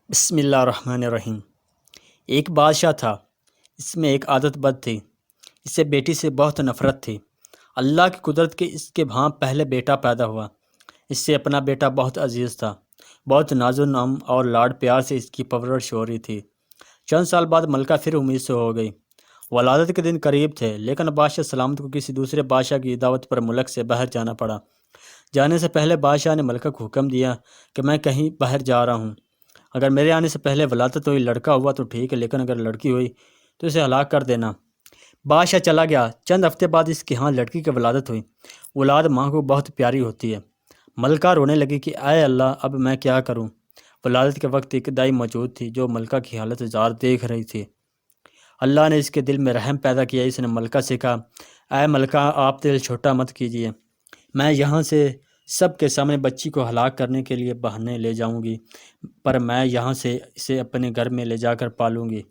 بسم اللہ الرحمن الرحیم۔ ایک بادشاہ تھا، اس میں ایک عادت بد تھی، اسے بیٹی سے بہت نفرت تھی۔ اللہ کی قدرت کے اس کے ہاں پہلے بیٹا پیدا ہوا۔ اس سے اپنا بیٹا بہت عزیز تھا، بہت ناز و نام اور لاڈ پیار سے اس کی پرورش ہو رہی تھی۔ چند سال بعد ملکہ پھر امید سے ہو گئی۔ ولادت کے دن قریب تھے، لیکن بادشاہ سلامت کو کسی دوسرے بادشاہ کی دعوت پر ملک سے باہر جانا پڑا۔ جانے سے پہلے بادشاہ نے ملکہ کو حکم دیا کہ میں کہیں باہر جا رہا ہوں، اگر میرے آنے سے پہلے ولادت ہوئی لڑکا ہوا تو ٹھیک ہے، لیکن اگر لڑکی ہوئی تو اسے ہلاک کر دینا۔ بادشاہ چلا گیا۔ چند ہفتے بعد اس کے ہاں لڑکی کی ولادت ہوئی۔ اولاد ماں کو بہت پیاری ہوتی ہے۔ ملکہ رونے لگی کہ اے اللہ، اب میں کیا کروں۔ ولادت کے وقت ایک دائی موجود تھی جو ملکہ کی حالت زار دیکھ رہی تھی۔ اللہ نے اس کے دل میں رحم پیدا کیا۔ اس نے ملکہ سے کہا، اے ملکہ، آپ دل چھوٹا مت کیجیے، میں یہاں سے سب کے سامنے بچی کو ہلاک کرنے کے لیے بہانے لے جاؤں گی، پر میں یہاں سے اسے اپنے گھر میں لے جا کر پالوں گی۔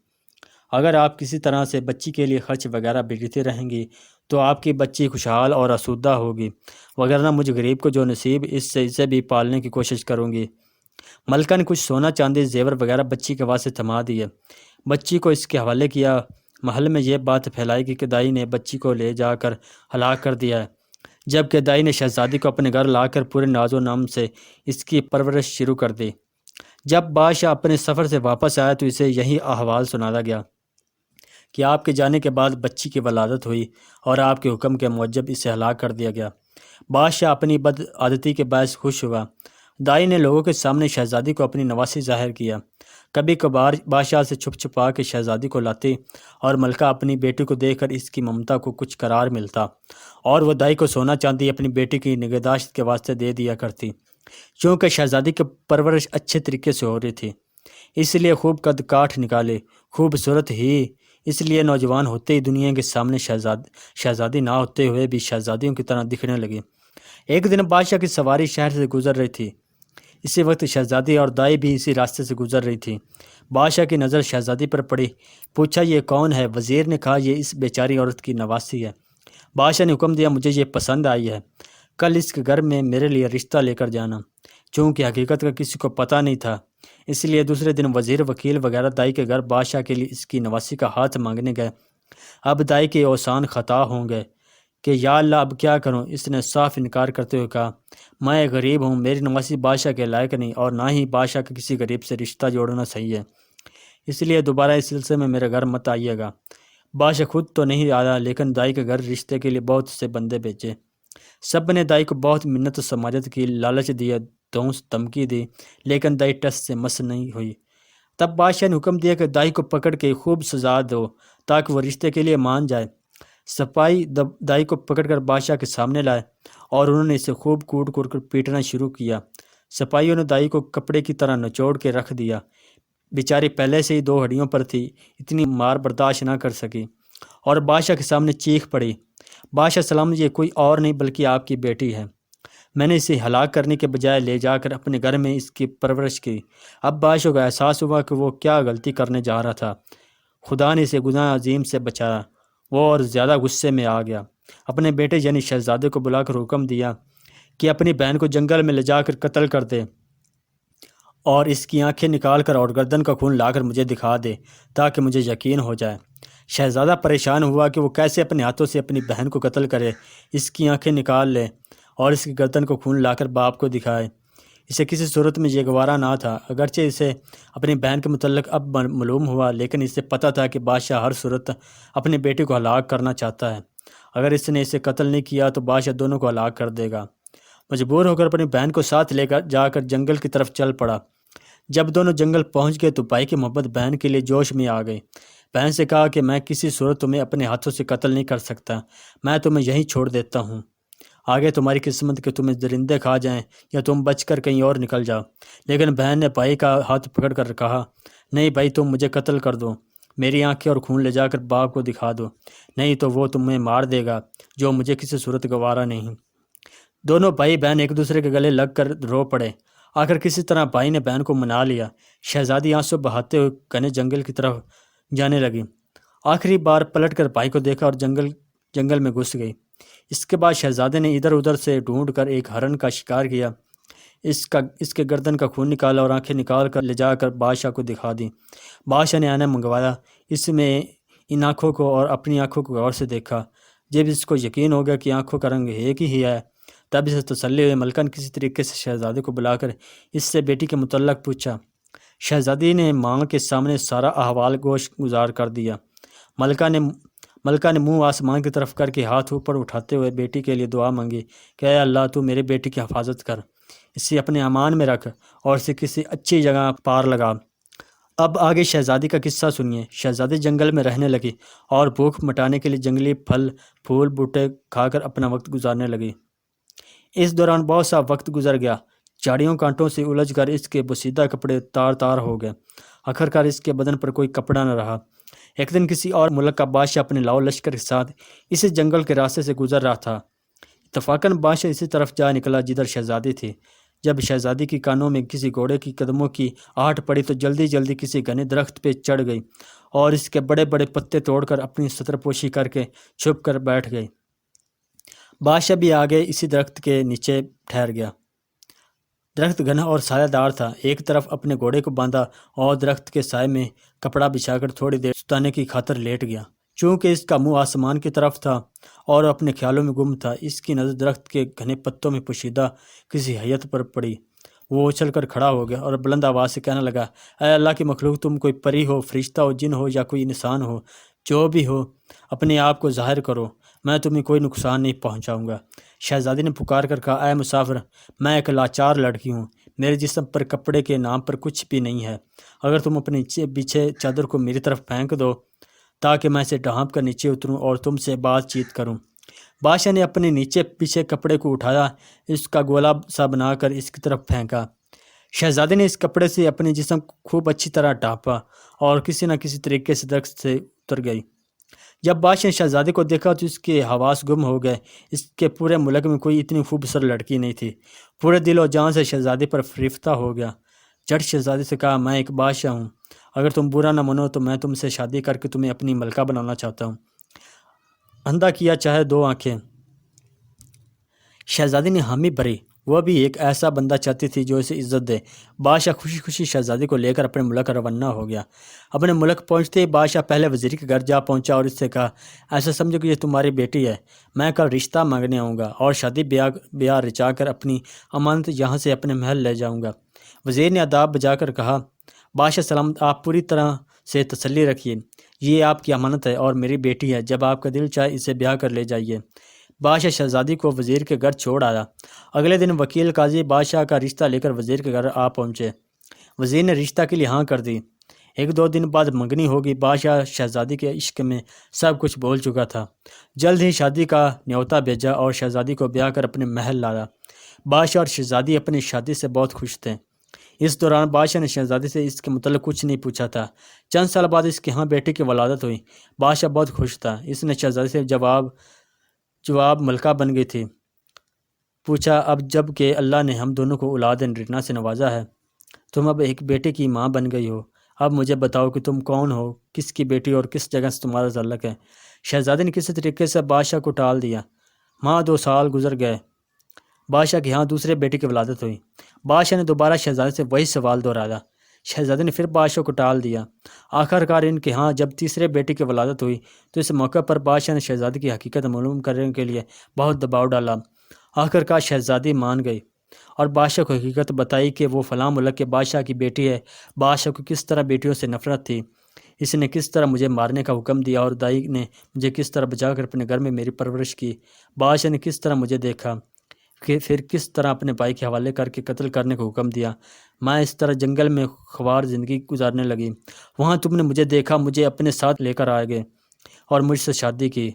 اگر آپ کسی طرح سے بچی کے لیے خرچ وغیرہ بھیجتے رہیں گی تو آپ کی بچی خوشحال اور آسودہ ہوگی، وگرنہ مجھ غریب کو جو نصیب اس سے اسے بھی پالنے کی کوشش کروں گی۔ ملکہ نے کچھ سونا چاندی زیور وغیرہ بچی کے واسطے تھما دیے، بچی کو اس کے حوالے کیا۔ محل میں یہ بات پھیلائی کہ دائی نے بچی کو لے جا کر ہلاک کر دیا ہے، جبکہ دائی نے شہزادی کو اپنے گھر لا کر پورے ناز و نام سے اس کی پرورش شروع کر دی۔ جب بادشاہ اپنے سفر سے واپس آیا تو اسے یہی احوال سنایا گیا کہ آپ کے جانے کے بعد بچی کی ولادت ہوئی اور آپ کے حکم کے موجب اسے ہلاک کر دیا گیا۔ بادشاہ اپنی بد عادتی کے باعث خوش ہوا۔ دائی نے لوگوں کے سامنے شہزادی کو اپنی نواسی ظاہر کیا۔ کبھی کبھار بادشاہ سے چھپ چھپا کے شہزادی کو لاتی اور ملکہ اپنی بیٹی کو دیکھ کر اس کی ممتا کو کچھ قرار ملتا، اور وہ دائی کو سونا چاندی اپنی بیٹی کی نگہداشت کے واسطے دے دیا کرتی، چونکہ شہزادی کی پرورش اچھے طریقے سے ہو رہی تھی، اس لیے خوب قد کاٹ نکالے، خوبصورت ہی اس لیے نوجوان ہوتے ہی دنیا کے سامنے شہزادی نہ ہوتے ہوئے بھی شہزادیوں کی طرح دکھنے لگی۔ ایک دن بادشاہ کی سواری شہر سے گزر رہی تھی، اسی وقت شہزادی اور دائی بھی اسی راستے سے گزر رہی تھی۔ بادشاہ کی نظر شہزادی پر پڑی، پوچھا یہ کون ہے؟ وزیر نے کہا یہ اس بیچاری عورت کی نواسی ہے۔ بادشاہ نے حکم دیا مجھے یہ پسند آئی ہے، کل اس کے گھر میں میرے لیے رشتہ لے کر جانا۔ چونکہ حقیقت کا کسی کو پتہ نہیں تھا، اس لیے دوسرے دن وزیر، وکیل وغیرہ دائی کے گھر بادشاہ کے لیے اس کی نواسی کا ہاتھ مانگنے گئے۔ اب دائی کے اوسان خطا ہوں گے کہ یا اللہ اب کیا کروں۔ اس نے صاف انکار کرتے ہوئے کہا، میں ایک غریب ہوں، میری نواسی بادشاہ کے لائق نہیں، اور نہ ہی بادشاہ کے کسی غریب سے رشتہ جوڑنا صحیح ہے، اس لیے دوبارہ اس سلسلے میں میرے گھر مت آئیے گا۔ بادشاہ خود تو نہیں آیا، لیکن دائی کے گھر رشتے کے لیے بہت سے بندے بھیجے۔ سب نے دائی کو بہت منت و سماجت کی، لالچ دیا، دھونس دھمکی دی، لیکن دائی ٹس سے مس نہیں ہوئی۔ تب بادشاہ نے حکم دیا کہ دائی کو پکڑ کے خوب سزا دو تاکہ وہ رشتے کے لیے مان جائے۔ سپاہی دائی کو پکڑ کر بادشاہ کے سامنے لائے اور انہوں نے اسے خوب کوٹ کوٹ کر پیٹنا شروع کیا۔ سپاہیوں نے دائی کو کپڑے کی طرح نچوڑ کے رکھ دیا۔ بیچاری پہلے سے ہی دو ہڈیوں پر تھی، اتنی مار برداشت نہ کر سکی اور بادشاہ کے سامنے چیخ پڑی، بادشاہ سلام، یہ کوئی اور نہیں بلکہ آپ کی بیٹی ہے، میں نے اسے ہلاک کرنے کے بجائے لے جا کر اپنے گھر میں اس کی پرورش کی۔ اب بادشاہ کو احساس ہوا کہ وہ کیا غلطی کرنے جا رہا تھا۔ خدا نے اسے گناہ عظیم سے بچایا۔ وہ اور زیادہ غصے میں آ گیا، اپنے بیٹے یعنی شہزادے کو بلا کر حکم دیا کہ اپنی بہن کو جنگل میں لے جا کر قتل کر دے اور اس کی آنکھیں نکال کر اور گردن کا خون لا کر مجھے دکھا دے تاکہ مجھے یقین ہو جائے۔ شہزادہ پریشان ہوا کہ وہ کیسے اپنے ہاتھوں سے اپنی بہن کو قتل کرے، اس کی آنکھیں نکال لے اور اس کی گردن کو خون لا کر باپ کو دکھائے۔ اسے کسی صورت میں یہ گوارا نہ تھا، اگرچہ اسے اپنی بہن کے متعلق اب معلوم ہوا، لیکن اسے پتہ تھا کہ بادشاہ ہر صورت اپنی بیٹی کو ہلاک کرنا چاہتا ہے۔ اگر اس نے اسے قتل نہیں کیا تو بادشاہ دونوں کو ہلاک کر دے گا۔ مجبور ہو کر اپنی بہن کو ساتھ لے کر جا کر جنگل کی طرف چل پڑا۔ جب دونوں جنگل پہنچ گئے تو بھائی کی محبت بہن کے لیے جوش میں آ گئی۔ بہن سے کہا کہ میں کسی صورت تمہیں اپنے ہاتھوں سے قتل نہیں کر سکتا، میں تمہیں یہیں چھوڑ دیتا ہوں، آگے تمہاری قسمت کہ تمہیں درندے کھا جائیں یا تم بچ کر کہیں اور نکل جاؤ۔ لیکن بہن نے بھائی کا ہاتھ پکڑ کر کہا، نہیں بھائی، تم مجھے قتل کر دو، میری آنکھیں اور خون لے جا کر باپ کو دکھا دو، نہیں تو وہ تمہیں مار دے گا، جو مجھے کسی صورت گوارا نہیں۔ دونوں بھائی بہن ایک دوسرے کے گلے لگ کر رو پڑے۔ آخر کسی طرح بھائی نے بہن کو منا لیا۔ شہزادی آنسو بہاتے ہوئے گھنے جنگل کی طرف جانے لگی، آخری بار پلٹ کر بھائی کو دیکھا اور جنگل میں گھس گئی۔ اس کے بعد شہزادے نے ادھر ادھر سے ڈھونڈ کر ایک ہرن کا شکار کیا، اس کے گردن کا خون نکالا اور آنکھیں نکال کر لے جا کر بادشاہ کو دکھا دی۔ بادشاہ نے آئینہ منگوایا، اس میں ان آنکھوں کو اور اپنی آنکھوں کو غور سے دیکھا۔ جب اس کو یقین ہو گیا کہ آنکھوں کا رنگ ایک ہی ہے، تب اسے تسلی ہوئی۔ ملکہ نے کسی طریقے سے شہزادے کو بلا کر اس سے بیٹی کے متعلق پوچھا۔ شہزادی نے ماں کے سامنے سارا احوال گوش گزار کر دیا۔ ملکہ نے منہ آسمان کی طرف کر کے ہاتھ اوپر اٹھاتے ہوئے بیٹی کے لیے دعا مانگی کہ اے اللہ، تو میرے بیٹی کی حفاظت کر، اسے اپنے امان میں رکھ اور اسے کسی اچھی جگہ پار لگا۔ اب آگے شہزادی کا قصہ سنیے۔ شہزادی جنگل میں رہنے لگی اور بھوک مٹانے کے لیے جنگلی پھل پھول بوٹے کھا کر اپنا وقت گزارنے لگی۔ اس دوران بہت سا وقت گزر گیا۔ جھاڑیوں کانٹوں سے الجھ کر اس کے بوسیدہ کپڑے تار تار ہو گئے۔ آخرکار اس کے بدن پر کوئی کپڑا نہ رہا۔ ایک دن کسی اور ملک کا بادشاہ اپنے لاؤ لشکر کے ساتھ اسی جنگل کے راستے سے گزر رہا تھا۔ اتفاقاً بادشاہ اسی طرف جا نکلا جدھر شہزادی تھی۔ جب شہزادی کی کانوں میں کسی گھوڑے کی قدموں کی آہٹ پڑی تو جلدی جلدی کسی گھنے درخت پہ چڑھ گئی اور اس کے بڑے بڑے پتے توڑ کر اپنی ستر پوشی کر کے چھپ کر بیٹھ گئی۔ بادشاہ بھی آگے اسی درخت کے نیچے ٹھہر گیا۔ درخت گھنا اور سایہ دار تھا۔ ایک طرف اپنے گھوڑے کو باندھا اور درخت کے سائے میں کپڑا بچھا کر تھوڑی دیر ستانے کی خاطر لیٹ گیا۔ چونکہ اس کا منہ آسمان کی طرف تھا اور اپنے خیالوں میں گم تھا، اس کی نظر درخت کے گھنے پتوں میں پوشیدہ کسی حیت پر پڑی۔ وہ اچھل کر کھڑا ہو گیا اور بلند آواز سے کہنے لگا، اے اللہ کی مخلوق، تم کوئی پری ہو، فرشتہ ہو، جن ہو یا کوئی انسان ہو، جو بھی ہو، اپنے آپ کو ظاہر کرو، میں تمہیں کوئی نقصان نہیں پہنچاؤں گا۔ شہزادی نے پکار کر کہا، اے مسافر، میں ایک لاچار لڑکی ہوں، میرے جسم پر کپڑے کے نام پر کچھ بھی نہیں ہے۔ اگر تم اپنے پیچھے چادر کو میری طرف پھینک دو تاکہ میں اسے ڈھانپ کر نیچے اتروں اور تم سے بات چیت کروں۔ بادشاہ نے اپنے نیچے پیچھے کپڑے کو اٹھایا، اس کا گولا سا بنا کر اس کی طرف پھینکا۔ شہزادی نے اس کپڑے سے اپنے جسم کو خوب اچھی طرح ڈھانپا اور کسی نہ کسی طریقے سے درخت سے اتر گئی۔ جب بادشاہ نے شہزادی کو دیکھا تو اس کے حواس گم ہو گئے۔ اس کے پورے ملک میں کوئی اتنی خوبصورت لڑکی نہیں تھی۔ پورے دل و جان سے شہزادی پر فریفتہ ہو گیا۔ جٹ شہزادی سے کہا، میں ایک بادشاہ ہوں، اگر تم برا نہ منو تو میں تم سے شادی کر کے تمہیں اپنی ملکہ بنانا چاہتا ہوں۔ اندھا کیا چاہے دو آنکھیں۔ شہزادی نے حامی بھری، وہ بھی ایک ایسا بندہ چاہتی تھی جو اسے عزت دے۔ بادشاہ خوشی خوشی شہزادی کو لے کر اپنے ملک روانہ ہو گیا۔ اپنے ملک پہنچتے ہی بادشاہ پہلے وزیر کے گھر جا پہنچا اور اس سے کہا، ایسا سمجھو کہ یہ تمہاری بیٹی ہے، میں کل رشتہ مانگنے آؤں گا اور شادی بیاہ رچا کر اپنی امانت یہاں سے اپنے محل لے جاؤں گا۔ وزیر نے آداب بجا کر کہا، بادشاہ سلامت، آپ پوری طرح سے تسلی رکھیے، یہ آپ کی امانت ہے اور میری بیٹی ہے، جب آپ کا دل چاہے اسے بیاہ کر لے جائیے۔ بادشاہ شہزادی کو وزیر کے گھر چھوڑ آیا۔ اگلے دن وکیل قاضی بادشاہ کا رشتہ لے کر وزیر کے گھر آ پہنچے۔ وزیر نے رشتہ کے لیے ہاں کر دی۔ ایک دو دن بعد منگنی ہوگی۔ بادشاہ شہزادی کے عشق میں سب کچھ بھول چکا تھا۔ جلد ہی شادی کا نیوتا بھیجا اور شہزادی کو بیاہ کر اپنے محل لایا۔ بادشاہ اور شہزادی اپنی شادی سے بہت خوش تھے۔ اس دوران بادشاہ نے شہزادی سے اس کے متعلق کچھ نہیں پوچھا تھا۔ چند سال بعد اس کے ہاں بیٹے کی ولادت ہوئی۔ بادشاہ بہت خوش تھا۔ اس نے شہزادی سے جواب ملکہ بن گئی تھی پوچھا، اب جب کہ اللہ نے ہم دونوں کو اولاد نرینہ سے نوازا ہے، تم اب ایک بیٹے کی ماں بن گئی ہو، اب مجھے بتاؤ کہ تم کون ہو، کس کی بیٹی اور کس جگہ سے تمہارا تعلق ہے۔ شہزادی نے کسی طریقے سے بادشاہ کو ٹال دیا۔ 2 سال گزر گئے۔ بادشاہ کے ہاں دوسرے بیٹے کی ولادت ہوئی۔ بادشاہ نے دوبارہ شہزادی سے وہی سوال دہرایا۔ شہزادی نے پھر بادشاہ کو ٹال دیا۔ آخرکار ان کے ہاں جب تیسرے بیٹے کی ولادت ہوئی تو اس موقع پر بادشاہ نے شہزادی کی حقیقت معلوم کرنے کے لیے بہت دباؤ ڈالا۔ آخرکار شہزادی مان گئی اور بادشاہ کو حقیقت بتائی کہ وہ فلاں ملک کے بادشاہ کی بیٹی ہے۔ بادشاہ کو کس طرح بیٹیوں سے نفرت تھی، اس نے کس طرح مجھے مارنے کا حکم دیا اور دائی نے مجھے کس طرح بچا کر اپنے گھر میں میری پرورش کی۔ بادشاہ نے کس طرح مجھے دیکھا کہ پھر کس طرح اپنے بھائی کے حوالے کر کے قتل کرنے کا حکم دیا۔ میں اس طرح جنگل میں خوار زندگی گزارنے لگی۔ وہاں تم نے مجھے دیکھا، مجھے اپنے ساتھ لے کر آ گئے اور مجھ سے شادی کی۔